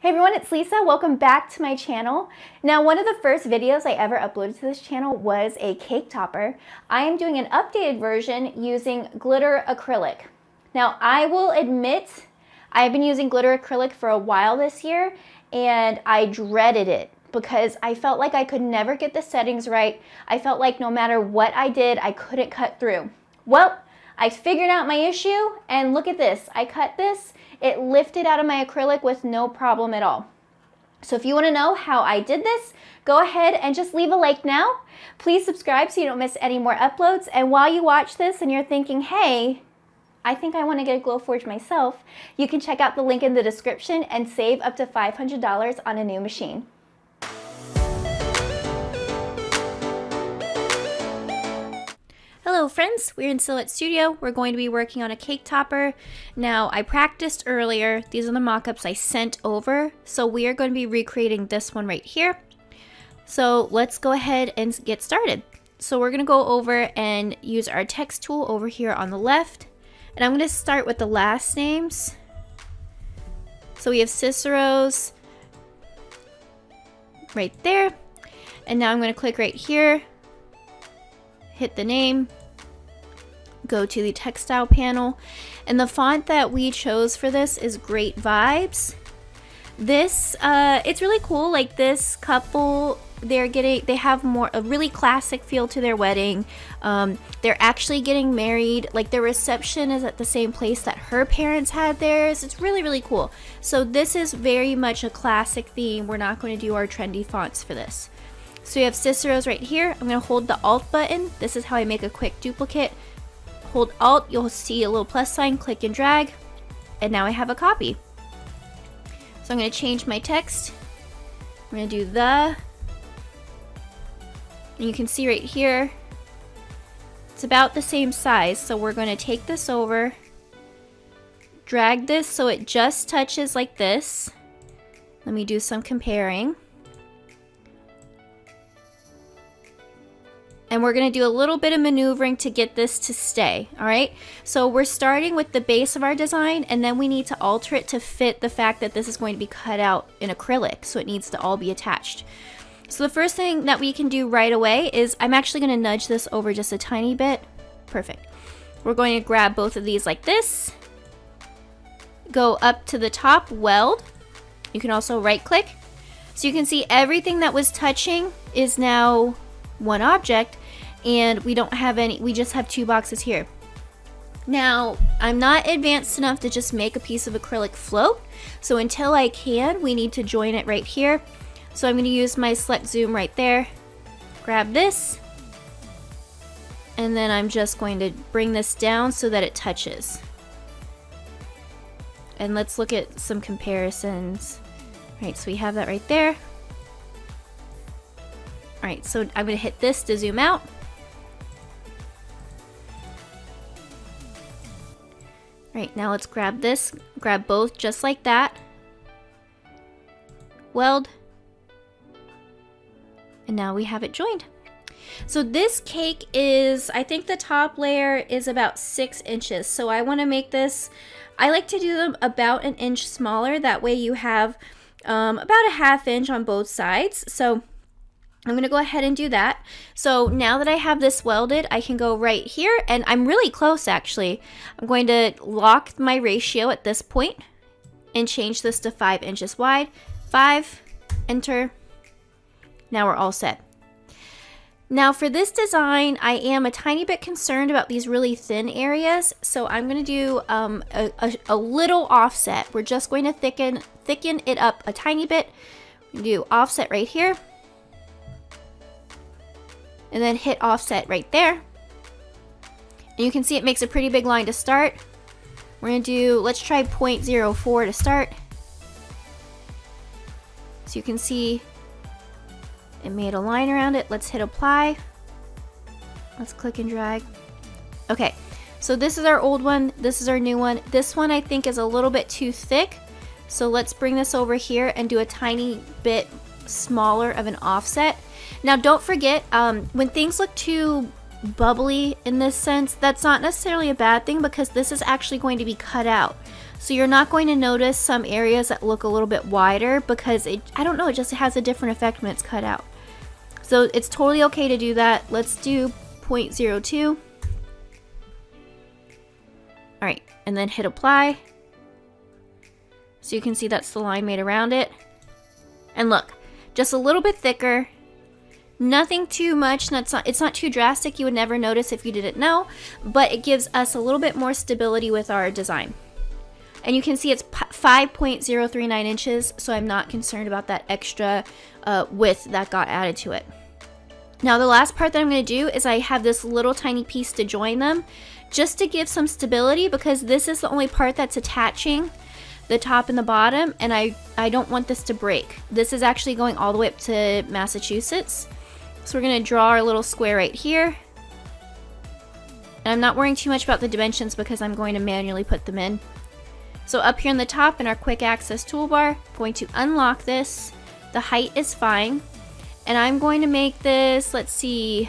Hey everyone, it's Lisa. Welcome back to my channel. Now, one of the first videos I ever uploaded to this channel was a cake topper. I am doing an updated version using glitter acrylic. Now, I will admit, I've been using glitter acrylic for a while this year, and I dreaded it because I felt like I could never get the settings right. I felt like no matter what I did, I couldn't cut through. Well, I figured out my issue, and look at this. I cut this. It lifted out of my acrylic with no problem at all. So if you want to know how I did this, go ahead and just leave a like now. Please subscribe so you don't miss any more uploads. And while you watch this and you're thinking, hey, I think I want to get a Glowforge myself, you can check out the link in the description and save up to $500 on a new machine. Hello friends, we're in Silhouette Studio. We're going to be working on a cake topper. Now, I practiced earlier. These are the mock-ups I sent over. So we are going to be recreating this one right here. So let's go ahead and get started. So we're going to go over and use our text tool over here on the left. And I'm going to start with the last names. So we have Cicero's right there. And now I'm going to click right here, hit the name, go to the textile panel, and the font that we chose for this is Great Vibes. This it's really cool. Like, this couple, they have a really classic feel to their wedding. They're actually getting married. Like, their reception is at the same place that her parents had theirs. It's really, really cool. So this is very much a classic theme. We're not going to do our trendy fonts for this. So we have Cicero's right here. I'm going to hold the Alt button. This is how I make a quick duplicate. Hold Alt, you'll see a little plus sign, click and drag, and now I have a copy. So I'm going to change my text. I'm going to do the, and you can see right here, it's about the same size. So we're going to take this over, drag this so it just touches like this. Let me do some comparing. And we're going to do a little bit of maneuvering to get this to stay, all right? So we're starting with the base of our design, and then we need to alter it to fit the fact that this is going to be cut out in acrylic, so it needs to all be attached. So the first thing that we can do right away is I'm actually going to nudge this over just a tiny bit. Perfect. We're going to grab both of these like this, go up to the top, weld. You can also right-click. So you can see everything that was touching is now one object, and we don't have any, we just have two boxes here. Now, I'm not advanced enough to just make a piece of acrylic float, so until I can, we need to join it right here. So I'm going to use my select zoom right there, grab this, and then I'm just going to bring this down so that it touches. And let's look at some comparisons. All right, so we have that right there. Alright, so I'm going to hit this to zoom out. Alright, now let's grab this, grab both just like that. Weld. And now we have it joined. So this cake is, I think the top layer is about 6 inches. So I want to make this, I like to do them about an inch smaller. That way you have about a ½ inch on both sides. So I'm going to go ahead and do that. So now that I have this welded, I can go right here, and I'm really close actually. I'm going to lock my ratio at this point and change this to 5 inches wide. 5, enter. Now we're all set. Now for this design, I am a tiny bit concerned about these really thin areas. So I'm going to do a little offset. We're just going to thicken it up a tiny bit. Do offset right here. And then hit offset right there. And you can see it makes a pretty big line to start. We're going to do, let's try 0.04 to start. So you can see it made a line around it. Let's hit apply. Let's click and drag. Okay, so this is our old one. This is our new one. This one I think is a little bit too thick. So let's bring this over here and do a tiny bit smaller of an offset. Now don't forget, when things look too bubbly in this sense, that's not necessarily a bad thing because this is actually going to be cut out. So you're not going to notice some areas that look a little bit wider because I don't know, it just has a different effect when it's cut out. So it's totally okay to do that. Let's do 0.02. All right, and then hit apply. So you can see that's the line made around it. And look, just a little bit thicker. Nothing too much, it's not too drastic. You would never notice if you didn't know, but it gives us a little bit more stability with our design. And you can see it's 5.039 inches, so I'm not concerned about that extra width that got added to it. Now the last part that I'm going to do is I have this little tiny piece to join them, just to give some stability, because this is the only part that's attaching the top and the bottom, and I don't want this to break. This is actually going all the way up to Massachusetts. So we're going to draw our little square right here. And I'm not worrying too much about the dimensions because I'm going to manually put them in. So up here on the top in our quick access toolbar, I'm going to unlock this. The height is fine. And I'm going to make this, let's see,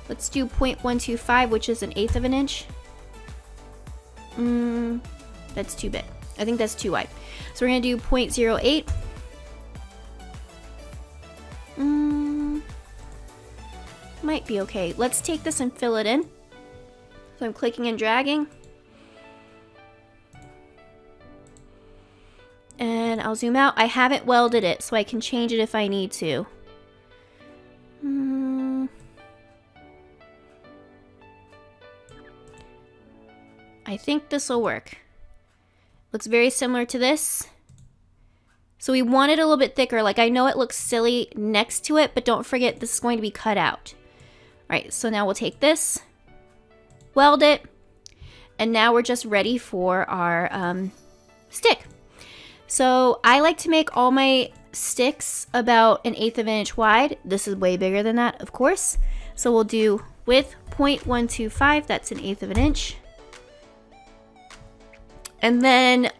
let's do 0.125, which is 1/8 of an inch. That's too big. I think that's too wide. So we're going to do 0.08. Might be okay. Let's take this and fill it in. So I'm clicking and dragging. And I'll zoom out. I haven't welded it, so I can change it if I need to. I think this will work. Looks very similar to this. So we want it a little bit thicker. Like, I know it looks silly next to it, but don't forget this is going to be cut out. All right, so now we'll take this, weld it, and now we're just ready for our stick. So I like to make all my sticks about 1/8 of an inch wide. This is way bigger than that, of course. So we'll do width 0.125, that's 1/8 of an inch. And then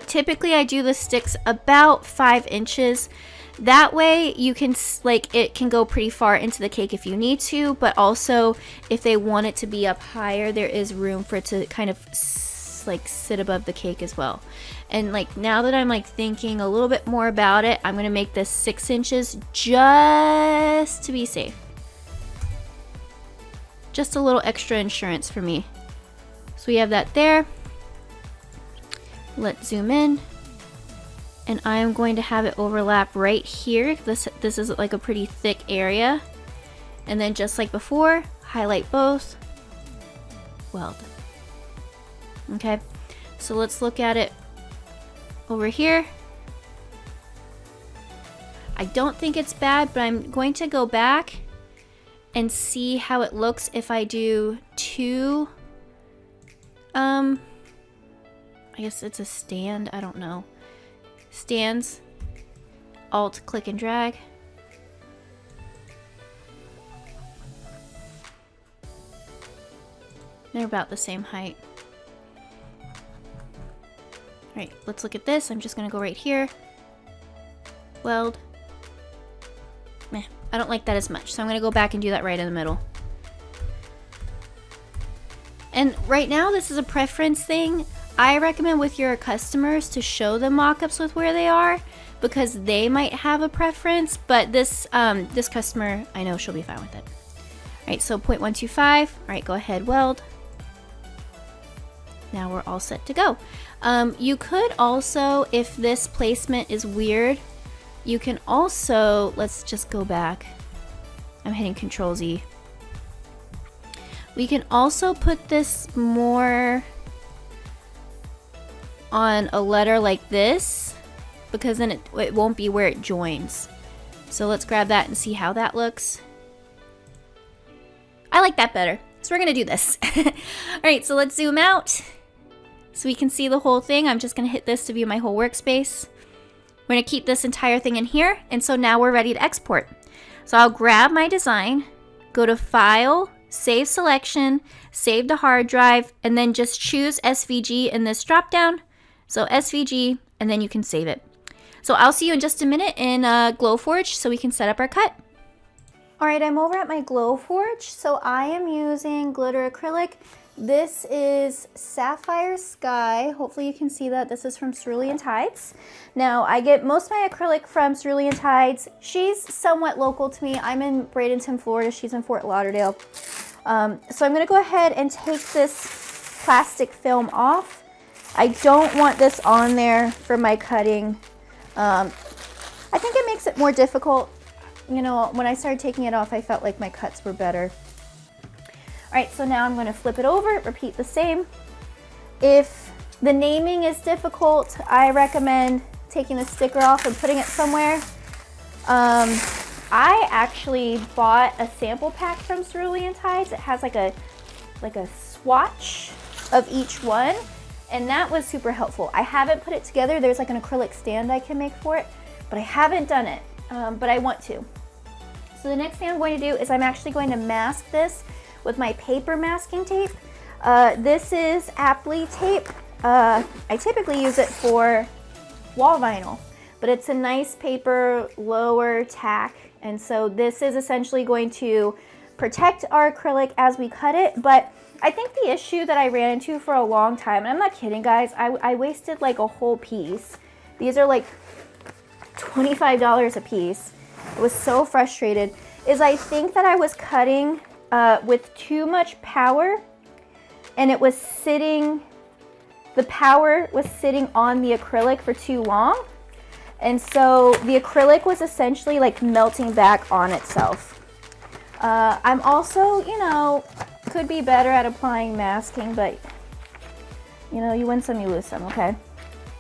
typically I do the sticks about 5 inches. That way you can, like, it can go pretty far into the cake if you need to, but also if they want it to be up higher, there is room for it to kind of like sit above the cake as well. And like, now that I'm like thinking a little bit more about it, I'm gonna make this 6 inches just to be safe. Just a little extra insurance for me. So we have that there. Let's zoom in. And I'm going to have it overlap right here. This is like a pretty thick area. And then just like before, highlight both, weld. Okay, so let's look at it over here. I don't think it's bad, but I'm going to go back and see how it looks if I do two, I guess it's a stand, I don't know. Stands, Alt, click and drag. They're about the same height. Alright, let's look at this. I'm just gonna go right here. Weld. Meh, I don't like that as much, so I'm gonna go back and do that right in the middle. And right now, this is a preference thing. I recommend with your customers to show them mock-ups with where they are, because they might have a preference, but this this customer, I know she'll be fine with it. Alright, so 0.125. Alright, go ahead, weld. Now we're all set to go. You could also, if this placement is weird, you can also, let's just go back. I'm hitting Control Z. We can also put this more on a letter like this, because then it won't be where it joins. So let's grab that and see how that looks. I like that better, so we're gonna do this. Alright, so let's zoom out so we can see the whole thing. I'm just gonna hit this to view my whole workspace. We're gonna keep this entire thing in here, and so now we're ready to export. So I'll grab my design, go to File, Save Selection, Save to Hard Drive, and then just choose SVG in this drop down. So SVG, and then you can save it. So I'll see you in just a minute in Glowforge so we can set up our cut. Alright, I'm over at my Glowforge. So I am using Glitter Acrylic. This is Sapphire Sky. Hopefully you can see that. This is from Cerulean Tides. Now, I get most of my acrylic from Cerulean Tides. She's somewhat local to me. I'm in Bradenton, Florida. She's in Fort Lauderdale. So I'm going to go ahead and take this plastic film off. I don't want this on there for my cutting. I think it makes it more difficult. You know, when I started taking it off, I felt like my cuts were better. All right, so now I'm going to flip it over, repeat the same. If the naming is difficult, I recommend taking the sticker off and putting it somewhere. I actually bought a sample pack from Cerulean Tides. It has like a swatch of each one, and that was super helpful. I haven't put it together. There's like an acrylic stand I can make for it, but I haven't done it, but I want to. So the next thing I'm going to do is I'm actually going to mask this with my paper masking tape. This is Aptly tape. I typically use it for wall vinyl, but it's a nice paper, lower tack, and so this is essentially going to protect our acrylic as we cut it. But I think the issue that I ran into for a long time, and I'm not kidding guys, I wasted like a whole piece. These are like $25 a piece. I was so frustrated, is I think that I was cutting with too much power, and it was sitting, the power was sitting on the acrylic for too long. And so the acrylic was essentially like melting back on itself. I'm also, you know, could be better at applying masking, but you know, you win some, you lose some, okay?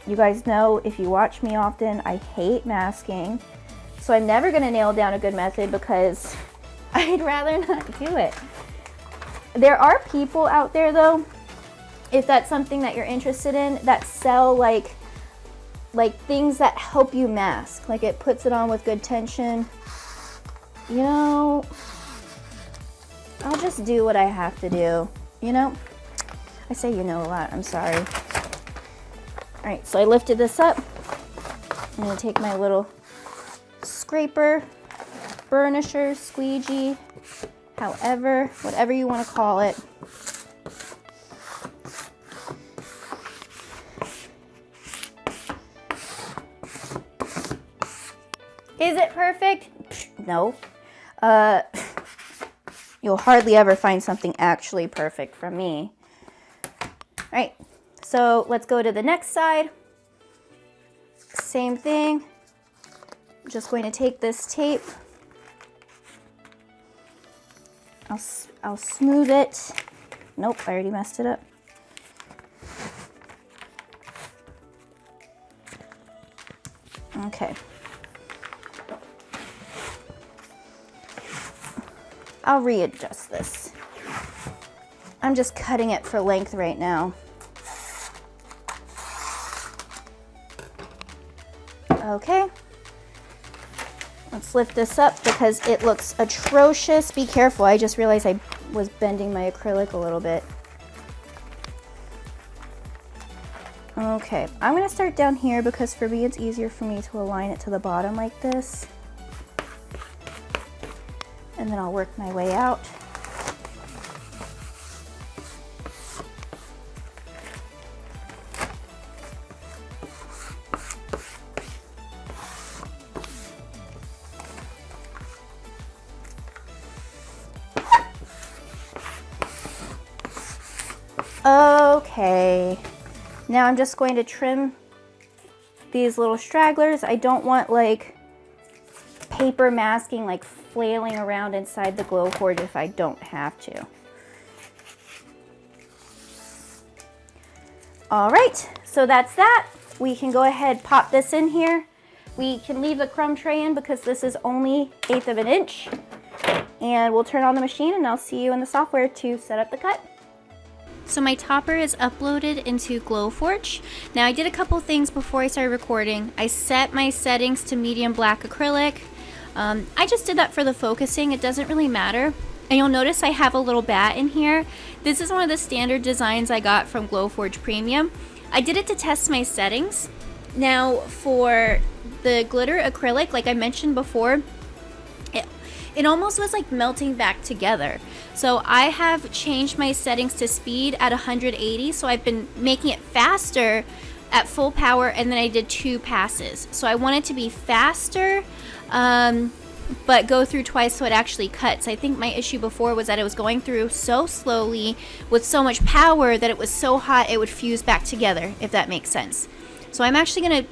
You guys know, if you watch me often, I hate masking. So I'm never gonna nail down a good method because I'd rather not do it. There are people out there though, if that's something that you're interested in, that sell like things that help you mask. Like it puts it on with good tension. You know, I'll just do what I have to do, you know? I say you know a lot, I'm sorry. All right, so I lifted this up. I'm gonna take my little scraper, burnisher, squeegee, however, whatever you want to call it. Is it perfect? No. You'll hardly ever find something actually perfect from me. All right, so let's go to the next side. Same thing. I'm just going to take this tape. I'll smooth it. Nope, I already messed it up. Okay. I'll readjust this. I'm just cutting it for length right now. Okay. Let's lift this up because it looks atrocious. Be careful, I just realized I was bending my acrylic a little bit. Okay, I'm gonna start down here because for me it's easier for me to align it to the bottom like this. And then I'll work my way out. Okay, now I'm just going to trim these little stragglers. I don't want like paper masking like flailing around inside the Glowforge if I don't have to. All right, so that's that. We can go ahead, pop this in here. We can leave the crumb tray in because this is only 1/8 of an inch. And we'll turn on the machine and I'll see you in the software to set up the cut. So my topper is uploaded into Glowforge. Now I did a couple things before I started recording. I set my settings to medium black acrylic. I just did that for the focusing. It doesn't really matter. And you'll notice I have a little bat in here. This is one of the standard designs I got from Glowforge Premium. I did it to test my settings. Now for the glitter acrylic, like I mentioned before, it almost was like melting back together. So I have changed my settings to speed at 180, so I've been making it faster at full power, and then I did 2 passes. So I want it to be faster, but go through twice so it actually cuts. I think my issue before was that it was going through so slowly with so much power that it was so hot it would fuse back together, if that makes sense. So I'm actually gonna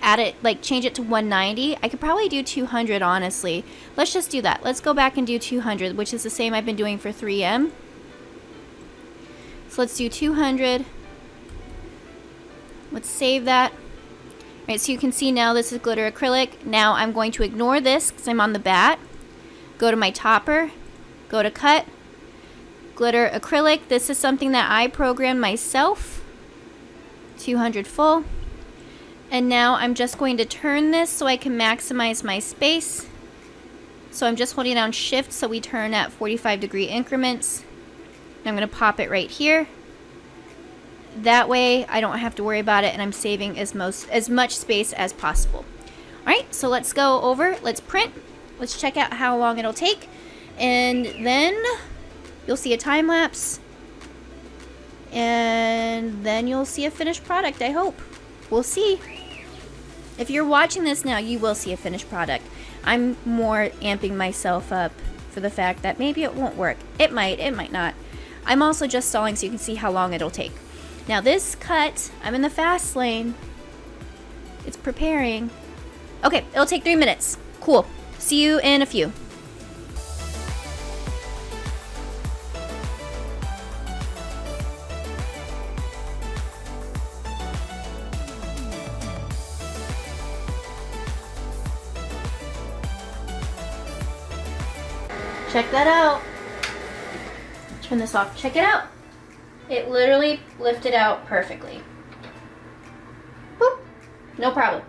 add it, like change it to 190. I could probably do 200, honestly. Let's just do that. Let's go back and do 200, which is the same I've been doing for 3M. So let's do 200. Let's save that. All right, so you can see now this is glitter acrylic. Now I'm going to ignore this because I'm on the bat. Go to my topper, go to cut, glitter acrylic. This is something that I programmed myself. 200 full. And now I'm just going to turn this so I can maximize my space. So I'm just holding down shift so we turn at 45-degree increments. And I'm going to pop it right here. That way I don't have to worry about it, and I'm saving as much space as possible. Alright, so let's go over, let's print, let's check out how long it'll take, and then you'll see a time lapse, and then you'll see a finished product, I hope. We'll see. If you're watching this now, you will see a finished product. I'm more amping myself up for the fact that maybe it won't work. It might not. I'm also just stalling so you can see how long it'll take. Now this cut, I'm in the fast lane. It's preparing. Okay, it'll take 3 minutes. Cool. See you in a few. Check that out. Turn this off. Check it out. It literally lifted out perfectly. Boop. No problem.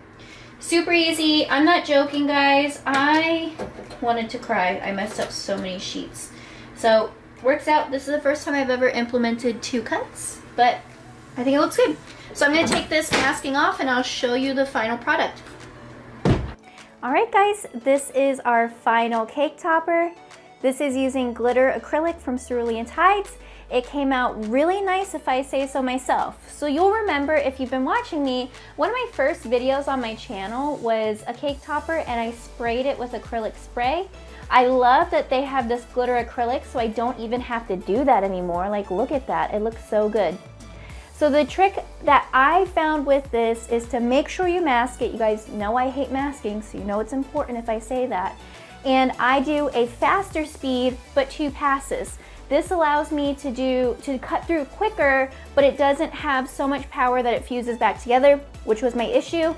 Super easy. I'm not joking, guys. I wanted to cry. I messed up so many sheets. So, works out. This is the first time I've ever implemented 2 cuts, but I think it looks good. So I'm going to take this masking off and I'll show you the final product. Alright guys, this is our final cake topper. This is using glitter acrylic from Cerulean Tides. It came out really nice, if I say so myself. So you'll remember, if you've been watching me, one of my first videos on my channel was a cake topper and I sprayed it with acrylic spray. I love that they have this glitter acrylic so I don't even have to do that anymore. Like, look at that, it looks so good. So the trick that I found with this is to make sure you mask it. You guys know I hate masking, so you know it's important if I say that. And I do a faster speed, but 2 passes. This allows me to cut through quicker, but it doesn't have so much power that it fuses back together, which was my issue.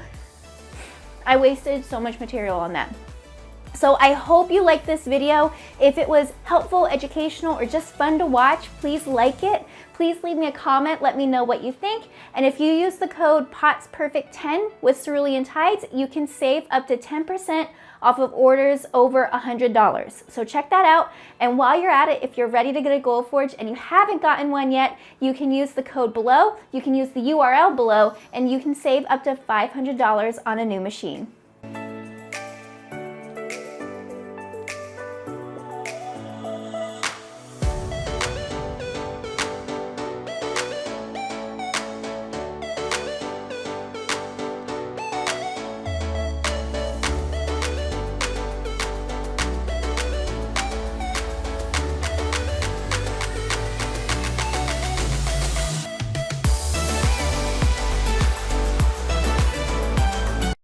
I wasted so much material on that. So I hope you liked this video. If it was helpful, educational, or just fun to watch, please like it. Please leave me a comment, let me know what you think. And if you use the code POTSPERFECT10 with Cerulean Tides, you can save up to 10% off of orders over $100. So check that out. And while you're at it, if you're ready to get a Glowforge and you haven't gotten one yet, you can use the code below, you can use the URL below, and you can save up to $500 on a new machine.